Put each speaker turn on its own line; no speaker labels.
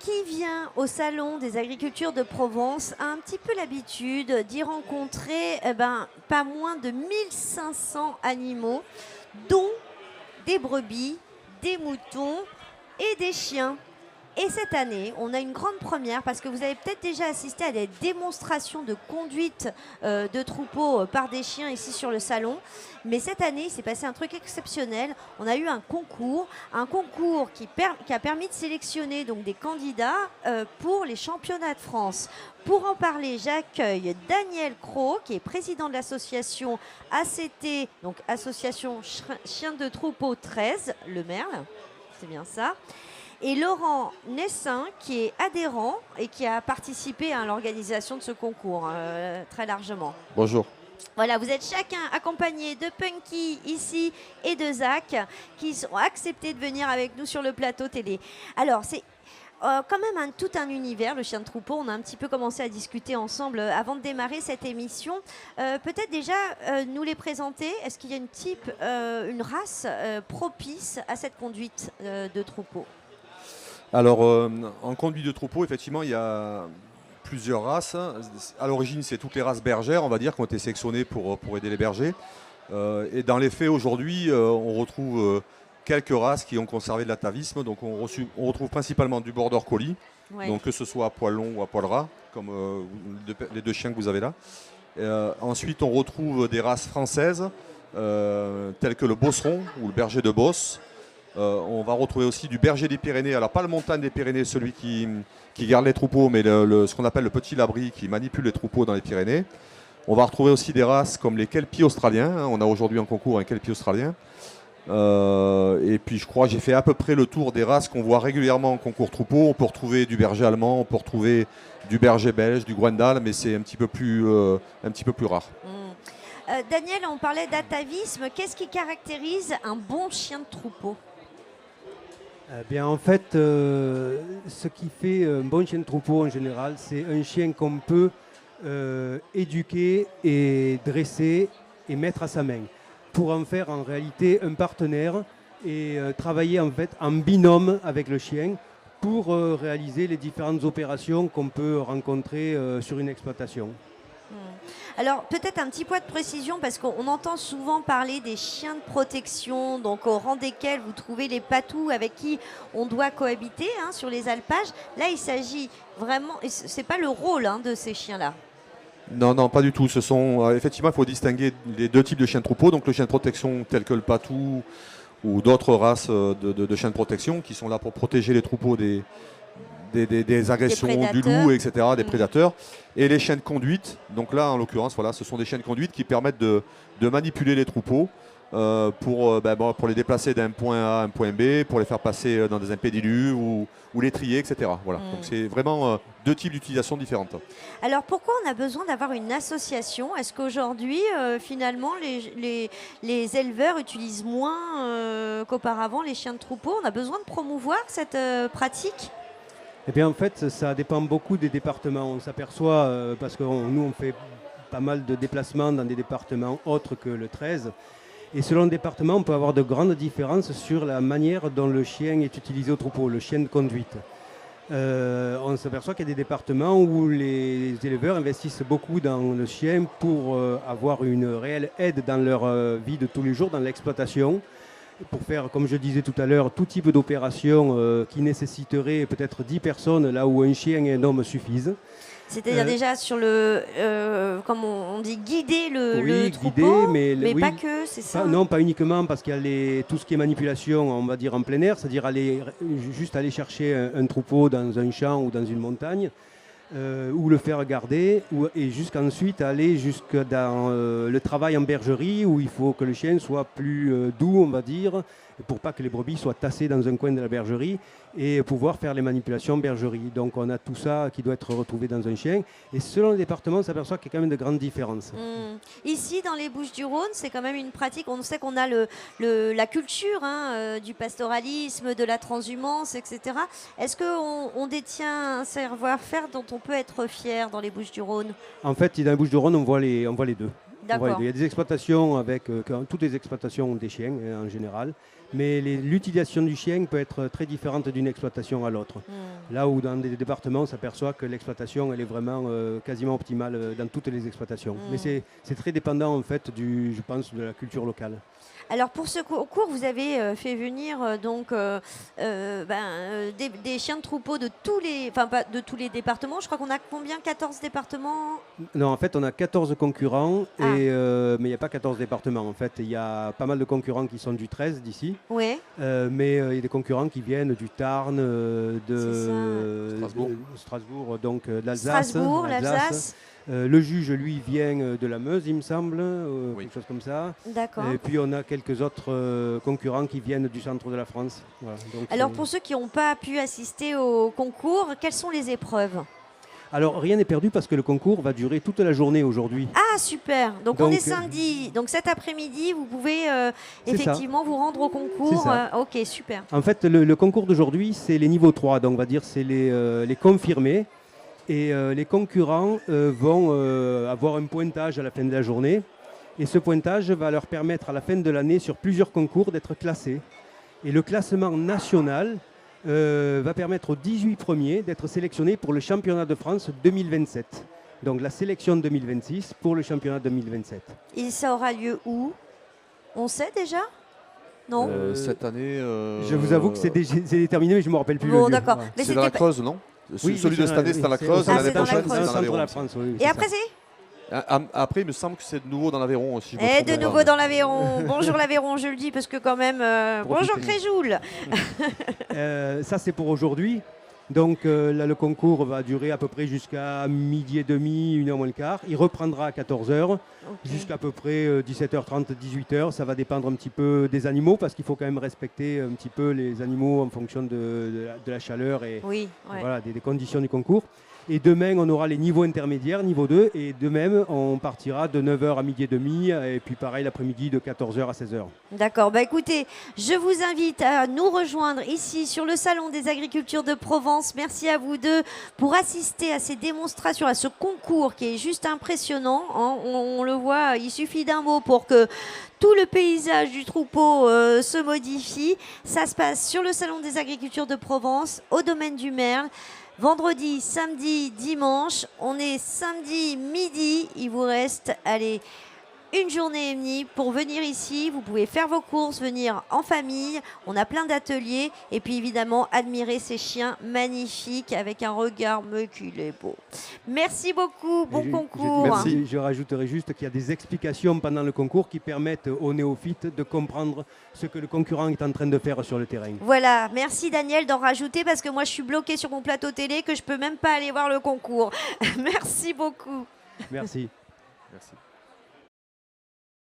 qui vient au Salon des agricultures de Provence a un petit peu l'habitude d'y rencontrer pas moins de 1500 animaux, dont des brebis, des moutons et des chiens. Et cette année, on a une grande première parce que vous avez peut-être déjà assisté à des démonstrations de conduite de troupeaux par des chiens ici sur le salon. Mais cette année, il s'est passé un truc exceptionnel. On a eu un concours qui a permis de sélectionner donc des candidats pour les championnats de France. Pour en parler, j'accueille Daniel Cros, qui est président de l'association ACT, donc Association Chiens de Troupeau 13, le Merle, c'est bien ça. Et Laurent Nessin, qui est adhérent et qui a participé à l'organisation de ce concours très largement.
Bonjour.
Voilà, vous êtes chacun accompagné de Punky ici et de Zach, qui ont accepté de venir avec nous sur le plateau télé. Alors, c'est quand même tout un univers, le chien de troupeau. On a un petit peu commencé à discuter ensemble avant de démarrer cette émission. Peut-être déjà nous les présenter. Est-ce qu'il y a une race propice à cette conduite de troupeau ?
Alors, en conduite de troupeau, effectivement, il y a plusieurs races. À l'origine, c'est toutes les races bergères, on va dire, qui ont été sélectionnées pour aider les bergers. Et dans les faits, aujourd'hui, on retrouve quelques races qui ont conservé de l'atavisme. Donc, on retrouve principalement du border collie, ouais. Donc que ce soit à poil long ou à poil ras, comme les deux chiens que vous avez là. Ensuite, on retrouve des races françaises, telles que le bosseron ou le berger de Beauce. On va retrouver aussi du berger des Pyrénées, alors pas le montagne des Pyrénées, celui qui garde les troupeaux, mais ce qu'on appelle le petit labri qui manipule les troupeaux dans les Pyrénées. On va retrouver aussi des races comme les kelpies australiens, on a aujourd'hui en concours un kelpie australien. Et puis je crois que j'ai fait à peu près le tour des races qu'on voit régulièrement en concours troupeau. On peut retrouver du berger allemand, on peut retrouver du berger belge, du Gwendal, mais c'est un petit peu plus rare.
Daniel, on parlait d'atavisme. Qu'est-ce qui caractérise un bon chien de troupeau ?
En fait, ce qui fait un bon chien de troupeau en général, c'est un chien qu'on peut éduquer et dresser et mettre à sa main pour en faire en réalité un partenaire et travailler en fait en binôme avec le chien pour réaliser les différentes opérations qu'on peut rencontrer sur une exploitation.
Alors, peut-être un petit point de précision, parce qu'on entend souvent parler des chiens de protection, donc au rang desquels vous trouvez les patous avec qui on doit cohabiter sur les alpages. Là, il s'agit vraiment, c'est pas le rôle de ces chiens-là.
Non, pas du tout. Effectivement, il faut distinguer les deux types de chiens de troupeau, donc le chien de protection tel que le patou ou d'autres races de chiens de protection qui sont là pour protéger les troupeaux des agressions du loup, etc., des prédateurs, et les chiens de conduite. Donc là, en l'occurrence, voilà, ce sont des chiens de conduite qui permettent de manipuler les troupeaux pour les déplacer d'un point A à un point B, pour les faire passer dans des impédilus ou les trier, etc. Voilà. Donc c'est vraiment deux types d'utilisation différentes.
Alors pourquoi on a besoin d'avoir une association ? Est-ce qu'aujourd'hui, finalement, les éleveurs utilisent moins qu'auparavant les chiens de troupeau ? On a besoin de promouvoir cette pratique ?
En fait, ça dépend beaucoup des départements. On s'aperçoit, parce que nous, on fait pas mal de déplacements dans des départements autres que le 13. Et selon le département, on peut avoir de grandes différences sur la manière dont le chien est utilisé au troupeau, le chien de conduite. On s'aperçoit qu'il y a des départements où les éleveurs investissent beaucoup dans le chien pour avoir une réelle aide dans leur vie de tous les jours, dans l'exploitation, pour faire, comme je disais tout à l'heure, tout type d'opération qui nécessiterait peut-être 10 personnes, là où un chien et un homme suffisent.
C'est-à-dire déjà sur comme on dit, guider le troupeau, mais oui, pas que, c'est ça ?
Non, pas uniquement, parce qu'il y a tout ce qui est manipulation, on va dire en plein air, c'est-à-dire juste aller chercher un troupeau dans un champ ou dans une montagne, ou le faire garder, et jusqu'ensuite aller jusque dans le travail en bergerie, où il faut que le chien soit plus doux, on va dire, pour pas que les brebis soient tassées dans un coin de la bergerie, et pouvoir faire les manipulations en bergerie. Donc on a tout ça qui doit être retrouvé dans un chien, et selon le département, on s'aperçoit qu'il y a quand même de grandes différences.
Ici, dans les Bouches-du-Rhône, c'est quand même une pratique, on sait qu'on a la culture du pastoralisme, de la transhumance, etc. Est-ce qu'on détient un savoir-faire dont on peut être fier dans les Bouches-du-Rhône ?
En fait, dans les Bouches-du-Rhône, on voit les deux.
D'accord.
Il y a des exploitations toutes les exploitations ont des chiens en général. Mais l'utilisation du chien peut être très différente d'une exploitation à l'autre. Là où dans des départements, on s'aperçoit que l'exploitation elle est vraiment quasiment optimale dans toutes les exploitations. Mais c'est très dépendant en fait je pense, de la culture locale.
Alors pour ce concours, vous avez fait venir des chiens de troupeau de tous les, enfin pas de tous les départements. Je crois qu'on a combien? 14 départements?
Non, en fait, on a 14 concurrents, mais il n'y a pas 14 départements. En fait, il y a pas mal de concurrents qui sont du 13 d'ici.
Oui.
Mais il y a des concurrents qui viennent du Tarn, de Strasbourg, donc de l'Alsace.
Strasbourg, l'Alsace.
Le juge, lui, vient de la Meuse, il me semble, quelque chose comme ça.
D'accord.
Et puis on a quelques autres concurrents qui viennent du centre de la France. Voilà, donc,
alors pour ceux qui n'ont pas pu assister au concours, quelles sont les épreuves?
Alors rien n'est perdu parce que le concours va durer toute la journée aujourd'hui.
Ah super, donc on est samedi, donc cet après-midi vous pouvez effectivement vous rendre au concours. Ok, super.
En fait le concours d'aujourd'hui c'est les niveaux 3, donc on va dire c'est les confirmés. Et les concurrents vont avoir un pointage à la fin de la journée. Et ce pointage va leur permettre à la fin de l'année, sur plusieurs concours, d'être classés. Et le classement national va permettre aux 18 premiers d'être sélectionnés pour le championnat de France 2027. Donc la sélection 2026 pour le championnat 2027.
Et ça aura lieu où? On sait déjà? Non.
Cette année.
Je vous avoue que c'est déterminé, mais je ne me rappelle plus.
Bon, d'accord.
C'est dans la Creuse, non?
Oui,
celui de cette année, c'est dans la Creuse.
L'année
prochaine,
c'est dans
centre de la France. Oui,
et après, c'est
après, il me semble que c'est de nouveau dans l'Aveyron aussi.
Et de nouveau dans l'Aveyron. Bonjour l'Aveyron, je le dis parce que quand même. Bonjour Créjoul.
Ça, c'est pour aujourd'hui. Donc là, le concours va durer à peu près jusqu'à midi et demi, 1h moins le quart. Il reprendra à 14h jusqu'à peu près 17h30, 18h. Ça va dépendre un petit peu des animaux parce qu'il faut quand même respecter un petit peu les animaux en fonction de la chaleur et voilà, des conditions du concours. Et demain, on aura les niveaux intermédiaires, niveau 2. Et de même, on partira de 9h à midi et demi. Et puis pareil, l'après-midi, de 14h à 16h.
D'accord. Bah écoutez, je vous invite à nous rejoindre ici sur le Salon des Agricultures de Provence. Merci à vous deux pour assister à ces démonstrations, à ce concours qui est juste impressionnant. Hein. On le voit, il suffit d'un mot pour que tout le paysage du troupeau se modifie. Ça se passe sur le Salon des Agricultures de Provence, au domaine du Merle. Vendredi, samedi, dimanche. On est samedi midi. Il vous reste, allez, une journée et demie pour venir ici. Vous pouvez faire vos courses, venir en famille. On a plein d'ateliers. Et puis évidemment, admirer ces chiens magnifiques avec un regard mais qu'il est beau. Merci beaucoup. Bon concours.
Merci. Je rajouterai juste qu'il y a des explications pendant le concours qui permettent aux néophytes de comprendre ce que le concurrent est en train de faire sur le terrain.
Voilà. Merci Daniel d'en rajouter parce que moi, je suis bloquée sur mon plateau télé que je ne peux même pas aller voir le concours. Merci beaucoup.
Merci.
Merci.